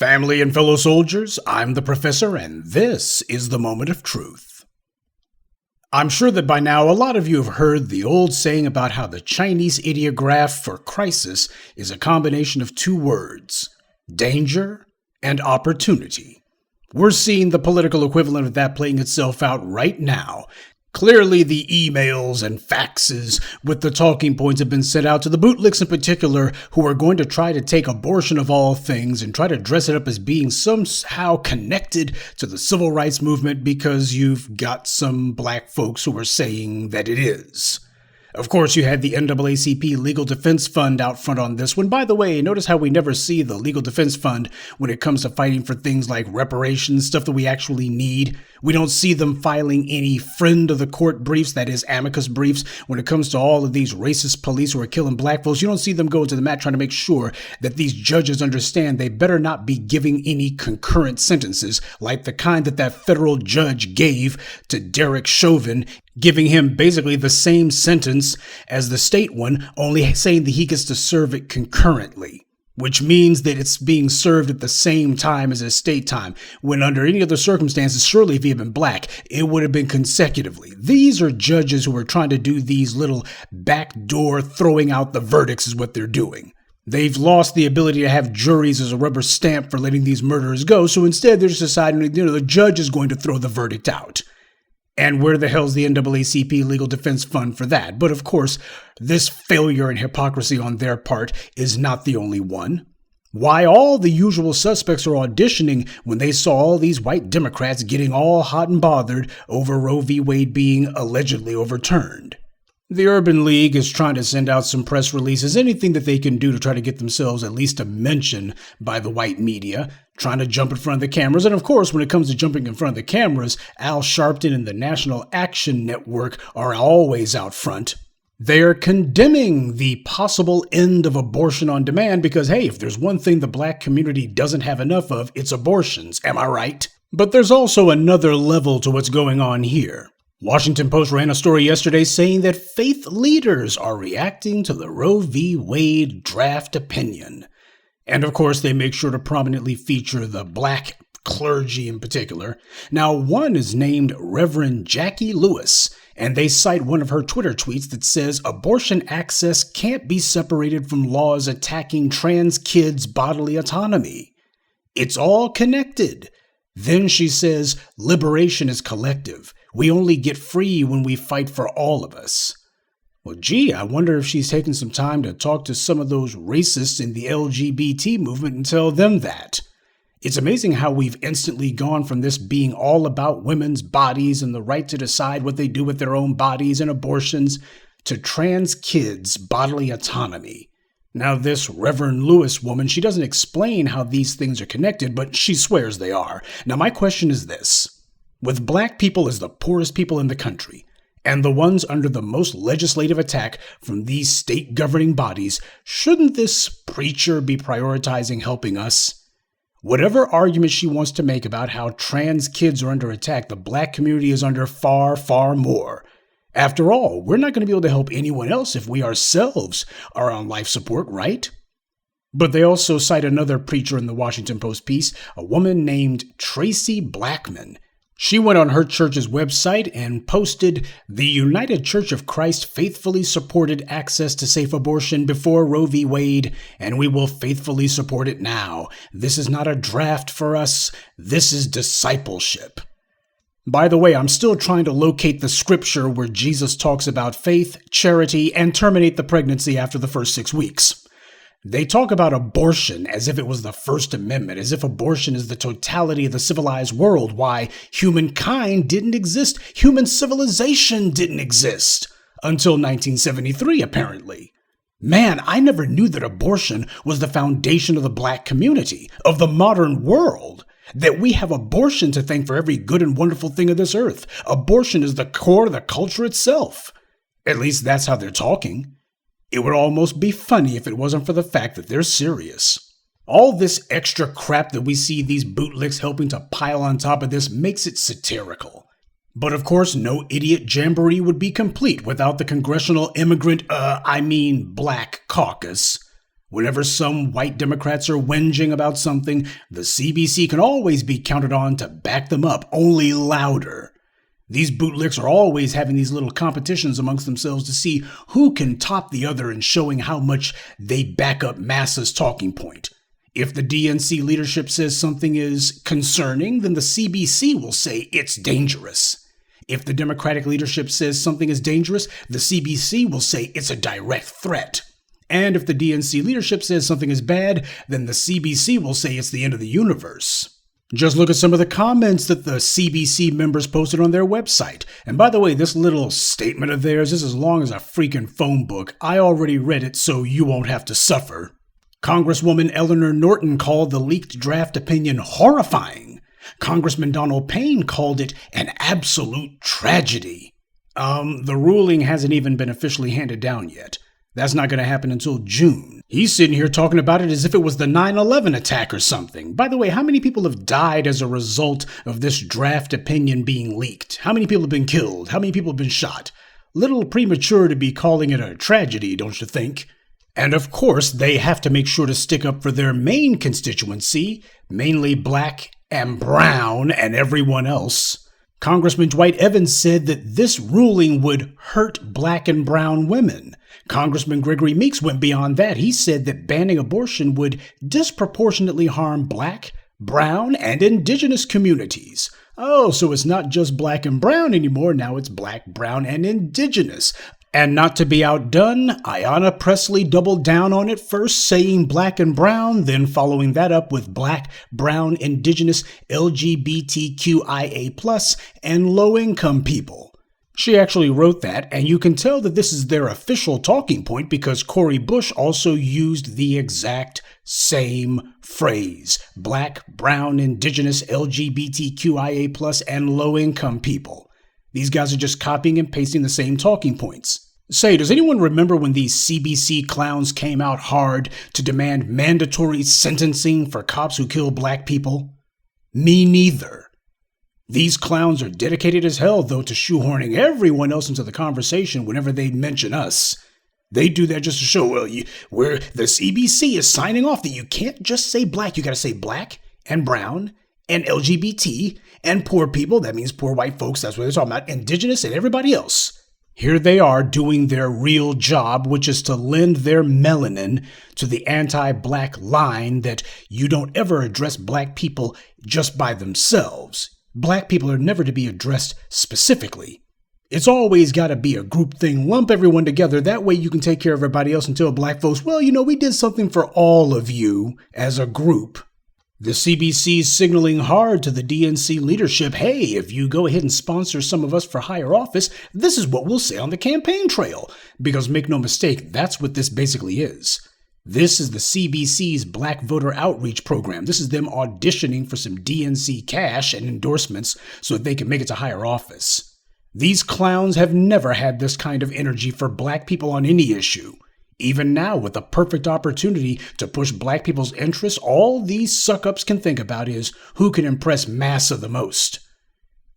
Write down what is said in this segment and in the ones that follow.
Family and fellow soldiers, I'm the Professor, and this is the Moment of Truth. I'm sure that by now a lot of you have heard the old saying about how the Chinese ideograph for crisis is a combination of two words, danger and opportunity. We're seeing the political equivalent of that playing itself out right now. Clearly, the emails and faxes with the talking points have been sent out to the bootlicks in particular, who are going to try to take abortion of all things and try to dress it up as being somehow connected to the civil rights movement because you've got some black folks who are saying that it is. Of course, you had the NAACP Legal Defense Fund out front on this one. By the way, notice how we never see the Legal Defense Fund when it comes to fighting for things like reparations, stuff that we actually need. We don't see them filing any friend of the court briefs, that is amicus briefs, when it comes to all of these racist police who are killing black folks. You don't see them go to the mat trying to make sure that these judges understand they better not be giving any concurrent sentences like the kind that federal judge gave to Derek Chauvin, giving him basically the same sentence as the state one, only saying that he gets to serve it concurrently, which means that it's being served at the same time as his state time, when under any other circumstances, surely if he had been black, it would have been consecutively. These are judges who are trying to do these little backdoor throwing out the verdicts is what they're doing. They've lost the ability to have juries as a rubber stamp for letting these murderers go, so instead they're just deciding, the judge is going to throw the verdict out. And where the hell's the NAACP Legal Defense Fund for that? But of course, this failure and hypocrisy on their part is not the only one. Why all the usual suspects are auditioning when they saw all these white Democrats getting all hot and bothered over Roe v. Wade being allegedly overturned. The Urban League is trying to send out some press releases, anything that they can do to try to get themselves at least a mention by the white media, trying to jump in front of the cameras. And of course, when it comes to jumping in front of the cameras, Al Sharpton and the National Action Network are always out front. They're condemning the possible end of abortion on demand because, hey, if there's one thing the black community doesn't have enough of, it's abortions. Am I right? But there's also another level to what's going on here. Washington Post ran a story yesterday saying that faith leaders are reacting to the Roe v. Wade draft opinion. And of course, they make sure to prominently feature the black clergy in particular. Now, one is named Reverend Jackie Lewis, and they cite one of her Twitter tweets that says abortion access can't be separated from laws attacking trans kids' bodily autonomy. It's all connected. Then she says, liberation is collective. We only get free when we fight for all of us. Well, gee, I wonder if she's taken some time to talk to some of those racists in the LGBT movement and tell them that. It's amazing how we've instantly gone from this being all about women's bodies and the right to decide what they do with their own bodies and abortions to trans kids' bodily autonomy. Now, this Reverend Lewis woman, she doesn't explain how these things are connected, but she swears they are. Now, my question is this. With black people as the poorest people in the country, and the ones under the most legislative attack from these state governing bodies, shouldn't this preacher be prioritizing helping us? Whatever argument she wants to make about how trans kids are under attack, the black community is under far, far more. After all, we're not going to be able to help anyone else if we ourselves are on life support, right? But they also cite another preacher in the Washington Post piece, a woman named Tracy Blackman. She went on her church's website and posted, "The United Church of Christ faithfully supported access to safe abortion before Roe v. Wade, and we will faithfully support it now. This is not a draft for us. This is discipleship." By the way, I'm still trying to locate the scripture where Jesus talks about faith, charity, and terminate the pregnancy after the first 6 weeks. They talk about abortion as if it was the First Amendment, as if abortion is the totality of the civilized world. Why, humankind didn't exist. Human civilization didn't exist until 1973, apparently. Man, I never knew that abortion was the foundation of the black community, of the modern world. That we have abortion to thank for every good and wonderful thing of this earth. Abortion is the core of the culture itself. At least that's how they're talking. It would almost be funny if it wasn't for the fact that they're serious. All this extra crap that we see these bootlicks helping to pile on top of this makes it satirical. But of course, no idiot jamboree would be complete without the Congressional Black Caucus. Whenever some white Democrats are whinging about something, the CBC can always be counted on to back them up, only louder. These bootlicks are always having these little competitions amongst themselves to see who can top the other in showing how much they back up massa's talking point. If the DNC leadership says something is concerning, then the CBC will say it's dangerous. If the Democratic leadership says something is dangerous, the CBC will say it's a direct threat. And if the DNC leadership says something is bad, then the CBC will say it's the end of the universe. Just look at some of the comments that the CBC members posted on their website. And by the way, this little statement of theirs is as long as a freaking phone book. I already read it, so you won't have to suffer. Congresswoman Eleanor Norton called the leaked draft opinion horrifying. Congressman Donald Payne called it an absolute tragedy. The ruling hasn't even been officially handed down yet. That's not going to happen until June. He's sitting here talking about it as if it was the 9/11 attack or something. By the way, how many people have died as a result of this draft opinion being leaked? How many people have been killed? How many people have been shot? Little premature to be calling it a tragedy, don't you think? And of course, they have to make sure to stick up for their main constituency, mainly black and brown and everyone else. Congressman Dwight Evans said that this ruling would hurt black and brown women. Congressman Gregory Meeks went beyond that. He said that banning abortion would disproportionately harm black, brown, and indigenous communities. Oh, so it's not just black and brown anymore. Now it's black, brown, and indigenous. And not to be outdone, Ayanna Pressley doubled down on it, first saying black and brown, then following that up with black, brown, indigenous, LGBTQIA+, and low-income people. She actually wrote that, and you can tell that this is their official talking point because Cori Bush also used the exact same phrase. Black, brown, indigenous, LGBTQIA+, and low-income people. These guys are just copying and pasting the same talking points. Say, does anyone remember when these CBC clowns came out hard to demand mandatory sentencing for cops who kill black people? Me neither. These clowns are dedicated as hell, though, to shoehorning everyone else into the conversation whenever they mention us. They do that just to show, well, where the CBC is signing off that you can't just say black. You got to say black and brown and LGBT and poor people. That means poor white folks. That's what they're talking about. Indigenous and everybody else. Here they are doing their real job, which is to lend their melanin to the anti-black line that you don't ever address black people just by themselves. Black people are never to be addressed specifically. It's always got to be a group thing. Lump everyone together. That way you can take care of everybody else until black folks, well, we did something for all of you as a group. The CBC is signaling hard to the DNC leadership, hey, if you go ahead and sponsor some of us for higher office, this is what we'll say on the campaign trail. Because make no mistake, that's what this basically is. This is the CBC's Black Voter Outreach Program. This is them auditioning for some DNC cash and endorsements so that they can make it to higher office. These clowns have never had this kind of energy for black people on any issue. Even now, with the perfect opportunity to push black people's interests, all these suck-ups can think about is who can impress massa the most.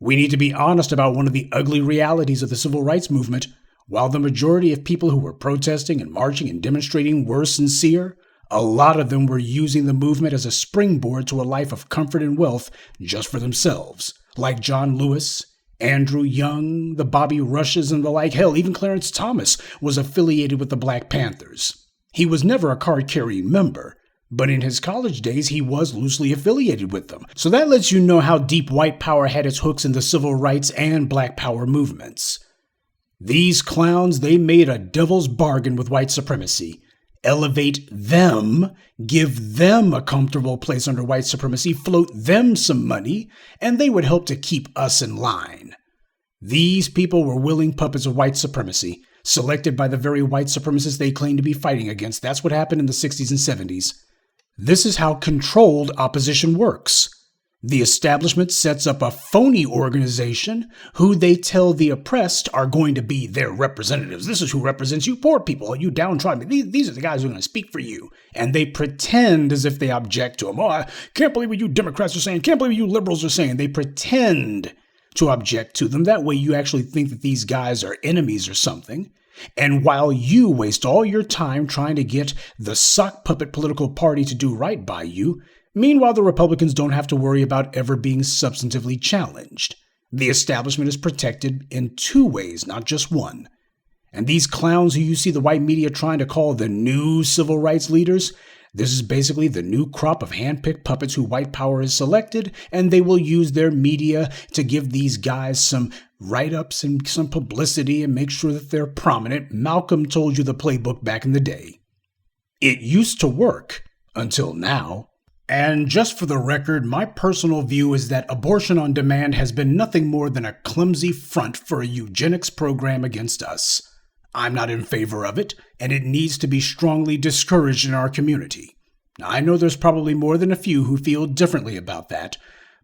We need to be honest about one of the ugly realities of the civil rights movement. While the majority of people who were protesting and marching and demonstrating were sincere, a lot of them were using the movement as a springboard to a life of comfort and wealth just for themselves, like John Lewis, Andrew Young, the Bobby Rushes, and the like. Hell, even Clarence Thomas was affiliated with the Black Panthers. He was never a card-carrying member, but in his college days, he was loosely affiliated with them. So that lets you know how deep white power had its hooks in the civil rights and black power movements. These clowns, they made a devil's bargain with white supremacy. Elevate them, give them a comfortable place under white supremacy, float them some money, and they would help to keep us in line. These people were willing puppets of white supremacy, selected by the very white supremacists they claim to be fighting against. That's what happened in the 60s and 70s. This is how controlled opposition works. The establishment sets up a phony organization who they tell the oppressed are going to be their representatives. This is who represents you poor people, you downtrodden. These are the guys who are going to speak for you. And they pretend as if they object to them. Oh, I can't believe what you Democrats are saying. Can't believe what you liberals are saying. They pretend to object to them. That way you actually think that these guys are enemies or something. And while you waste all your time trying to get the sock puppet political party to do right by you, meanwhile the Republicans don't have to worry about ever being substantively challenged. The establishment is protected in two ways, not just one. And these clowns who you see the white media trying to call the new civil rights leaders, this is basically the new crop of hand-picked puppets who white power has selected, and they will use their media to give these guys some write-ups and some publicity and make sure that they're prominent. Malcolm told you the playbook back in the day. It used to work until now. And just for the record, my personal view is that abortion on demand has been nothing more than a clumsy front for a eugenics program against us. I'm not in favor of it, and it needs to be strongly discouraged in our community. Now, I know there's probably more than a few who feel differently about that,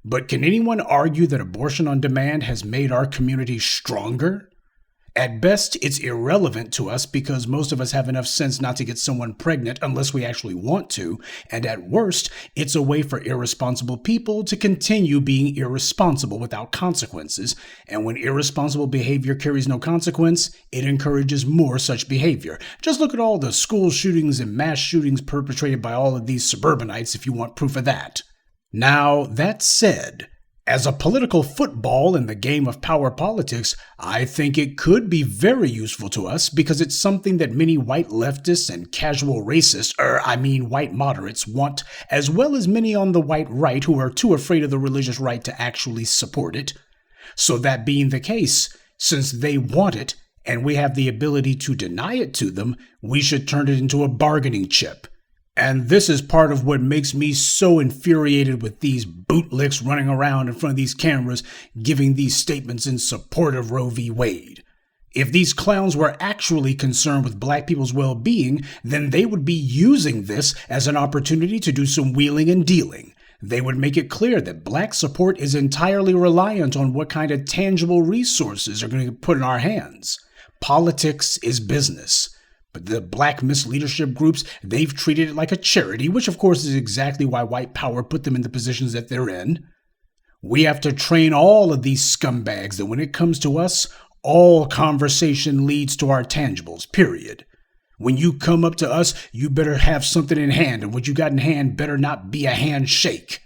but can anyone argue that abortion on demand has made our community stronger? At best, it's irrelevant to us because most of us have enough sense not to get someone pregnant unless we actually want to, and at worst, it's a way for irresponsible people to continue being irresponsible without consequences, and when irresponsible behavior carries no consequence, it encourages more such behavior. Just look at all the school shootings and mass shootings perpetrated by all of these suburbanites if you want proof of that. Now, that said, as a political football in the game of power politics, I think it could be very useful to us because it's something that many white leftists and casual racists, white moderates, want, as well as many on the white right who are too afraid of the religious right to actually support it. So that being the case, since they want it and we have the ability to deny it to them, we should turn it into a bargaining chip. And this is part of what makes me so infuriated with these bootlicks running around in front of these cameras giving these statements in support of Roe v. Wade. If these clowns were actually concerned with black people's well-being, then they would be using this as an opportunity to do some wheeling and dealing. They would make it clear that black support is entirely reliant on what kind of tangible resources are going to be put in our hands. Politics is business. But the black misleadership groups, they've treated it like a charity, which of course is exactly why white power put them in the positions that they're in. We have to train all of these scumbags that when it comes to us, all conversation leads to our tangibles, period. When you come up to us, you better have something in hand, and what you got in hand better not be a handshake.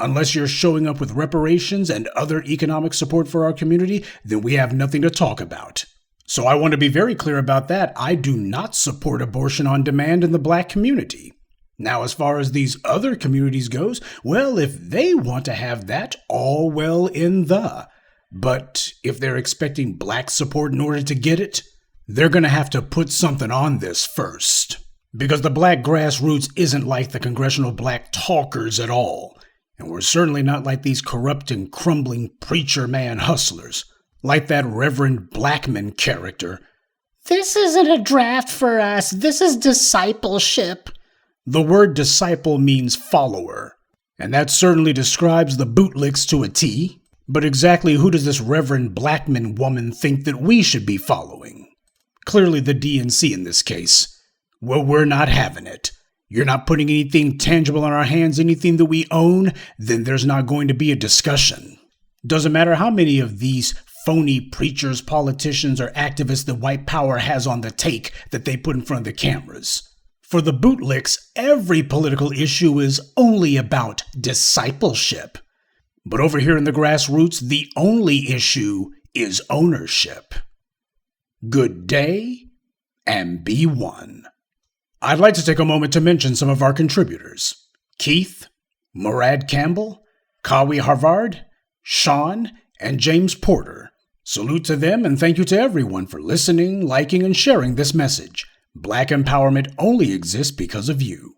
Unless you're showing up with reparations and other economic support for our community, then we have nothing to talk about. So I want to be very clear about that. I do not support abortion on demand in the black community. Now, as far as these other communities goes, well, if they want to have that, all well in the. But if they're expecting black support in order to get it, they're going to have to put something on this first. Because the black grassroots isn't like the congressional black talkers at all. And we're certainly not like these corrupt and crumbling preacher man hustlers. Like that Reverend Blackman character. This isn't a draft for us, this is discipleship. The word disciple means follower, and that certainly describes the bootlicks to a T. But exactly who does this Reverend Blackman woman think that we should be following? Clearly the DNC in this case. Well, we're not having it. You're not putting anything tangible in our hands, anything that we own, then there's not going to be a discussion. Doesn't matter how many of these phony preachers, politicians, or activists that white power has on the take that they put in front of the cameras. For the bootlicks, every political issue is only about discipleship. But over here in the grassroots, the only issue is ownership. Good day, and be one. I'd like to take a moment to mention some of our contributors. Keith, Murad Campbell, Kawi Harvard, Sean, and James Porter. Salute to them and thank you to everyone for listening, liking, and sharing this message. Black empowerment only exists because of you.